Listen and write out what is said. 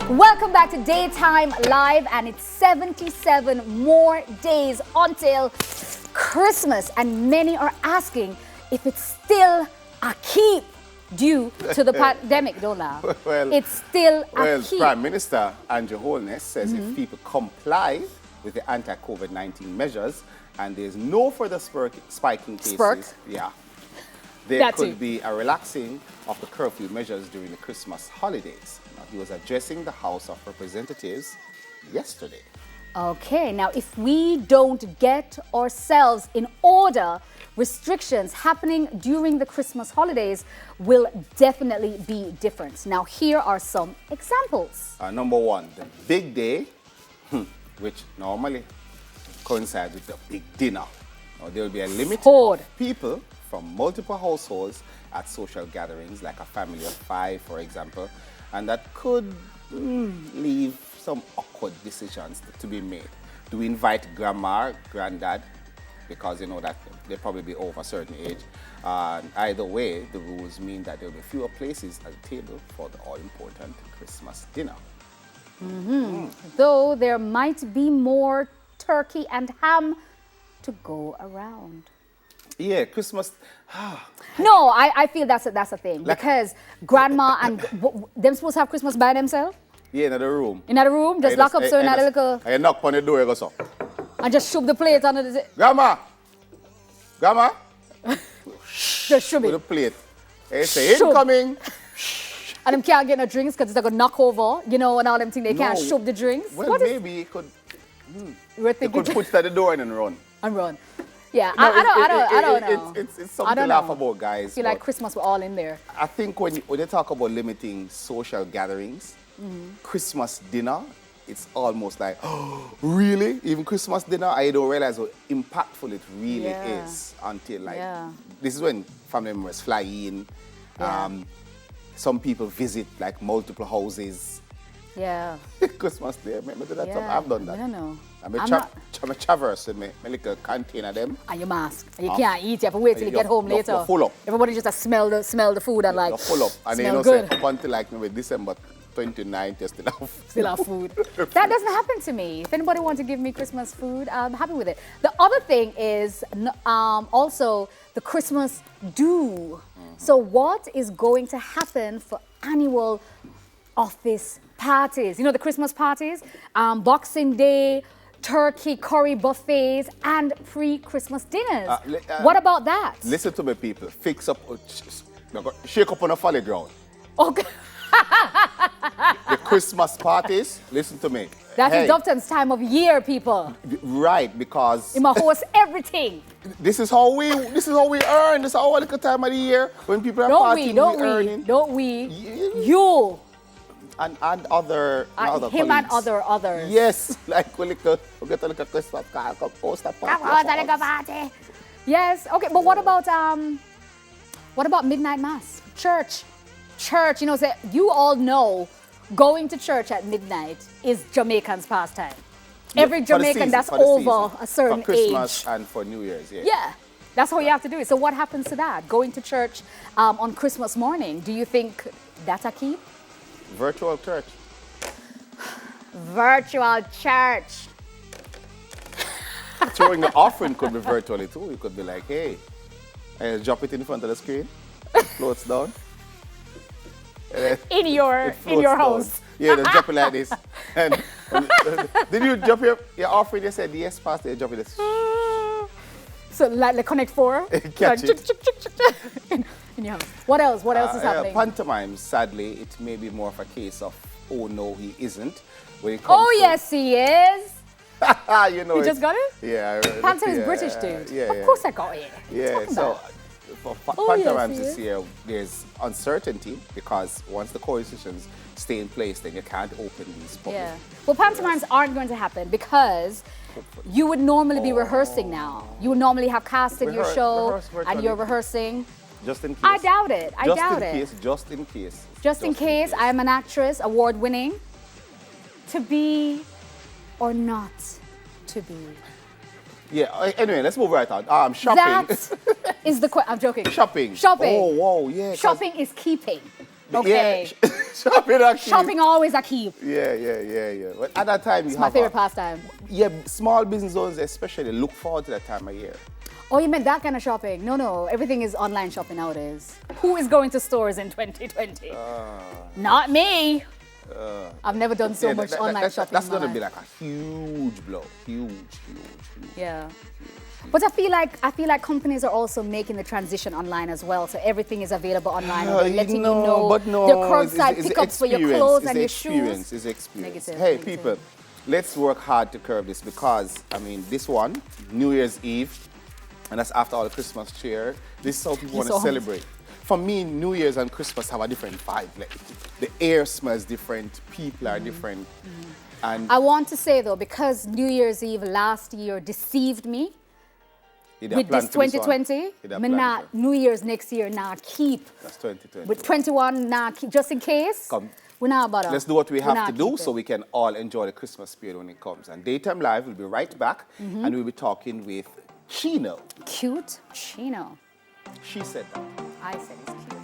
Welcome back to Daytime Live, and it's 77 more days until Christmas, and many are asking if it's still a keep due to the pandemic. Don't laugh. It's still a keep. Prime Minister Andrew Holness says if people comply with the anti-COVID-19 measures and there's no further spike in cases, there could be a relaxing of the curfew measures during the Christmas holidays. Now, he was addressing the House of Representatives yesterday. Okay, now if we don't get ourselves in order, restrictions happening during the Christmas holidays will definitely be different. Now, here are some examples. Number one, the big day, which normally coincides with the big dinner. Now, there will be a limit of people from multiple households at social gatherings, like a family of 5, for example, and that could leave some awkward decisions to be made. Do we invite grandma, granddad, because you know that they'll probably be over a certain age? Either way, the rules mean that there will be fewer places at the table for the all-important Christmas dinner. Though there might be more turkey and ham to go around. Yeah, Christmas. No, I feel that's a thing, because grandma and them supposed to have Christmas by themselves. Yeah, in the room. In the room, just lock up so in a little. I knock on the door, you go so. And just shove the plate under the. Grandma. Just shove it. With the plate. They say incoming. And them can't get no drinks because they're gonna knock over, you know, and all them things. They can't shove the drinks. Well, maybe it could. They could push at the door and run. And run. Yeah, no, I don't know. It's something to laugh about, guys. I feel like Christmas, we're all in there. I think when they talk about limiting social gatherings, Christmas dinner, it's almost like, oh, really? Even Christmas dinner? I don't realize how impactful it really is until this is when family members fly in. Some people visit like multiple houses. Yeah. Christmas Day, I've done that. I don't know. I'm a traverse with my little container them. And your mask. And you can't eat. You have to wait till you get home later. You're full up. Everybody just smell the food and like. You're full up. And smell you good. Say, up until like maybe December 29th, you still have food. That doesn't happen to me. If anybody wants to give me Christmas food, I'm happy with it. The other thing is also the Christmas do. So what is going to happen for annual office parties? You know, the Christmas parties, Boxing Day, turkey, curry buffets, and pre-Christmas dinners. What about that? Listen to me, people. Fix up, shake up on a folly ground. Okay. The Christmas parties, listen to me. That is Dufton's time of year, people. Right, because he must host everything. This is how we earn. This is our little time of the year when people are partying. Don't we? You. And other him colleagues. And others. Yes, like we get a little Christmas card, post a party. Yes. Okay, but what about midnight mass? Church. You know, say you all know going to church at midnight is Jamaican's pastime. Every Jamaican that's over a certain age. For Christmas and for New Year's, yeah. That's how you have to do it. So what happens to that? Going to church on Christmas morning, do you think that's a keep? Virtual church. Virtual church. Throwing the offering could be virtually too. It could be like, hey, drop it in front of the screen, it floats down. In your house. Yeah, they drop it like this. And did you drop your offering? They said, yes, Pastor, you drop it this. So like the Connect 4? Catch it. In your house. What else is happening? Pantomime, sadly, it may be more of a case of, oh no, he isn't. When it comes yes, he is. You know, you just got it? Yeah. Pantomime is British, dude. Yeah, of course I got it. Yeah, so for pantomimes this year, there's uncertainty because once the co-decisions stay in place, then you can't open these public. Yeah. Well, pantomimes aren't going to happen because you would normally be rehearsing now. You would normally have casted your show and you're rehearsing. Just in case. I doubt it. Just in case. Just in case. I am an actress, award-winning. To be or not to be. Yeah, anyway, let's move right on. Shopping. That is the question. I'm joking. Shopping. Shopping. Oh, wow, yeah. Shopping is keeping. Okay. Yeah, shopping a keep. Shopping always a keep. Yeah. But at that time, It's my favorite pastime. Yeah, small business owners especially look forward to that time of year. Oh, you meant that kind of shopping? No. Everything is online shopping nowadays. Who is going to stores in 2020? Not me. I've never done so much online shopping. That's going to be like a huge blow. Huge. Yeah. But I feel like companies are also making the transition online as well. So everything is available online. Or they're letting you know the curbside pickups for your clothes and your shoes. It's experience. Negative, Hey, negative. people, let's work hard to curb this because, I mean, this one, New Year's Eve, and that's after all the Christmas cheer, this is how people want to celebrate. For me, New Year's and Christmas have a different vibe. Like, the air smells different, people are different. And I want to say though, because New Year's Eve last year deceived me, with this 2020, New Year's next year now keep. That's 2020. With 21 now keep, just in case. We're not bother. Let's do what we have to do so we can all enjoy the Christmas spirit when it comes. And Daytime Live will be right back and we'll be talking with Chino. Cute Chino. She said that. I said it's cute.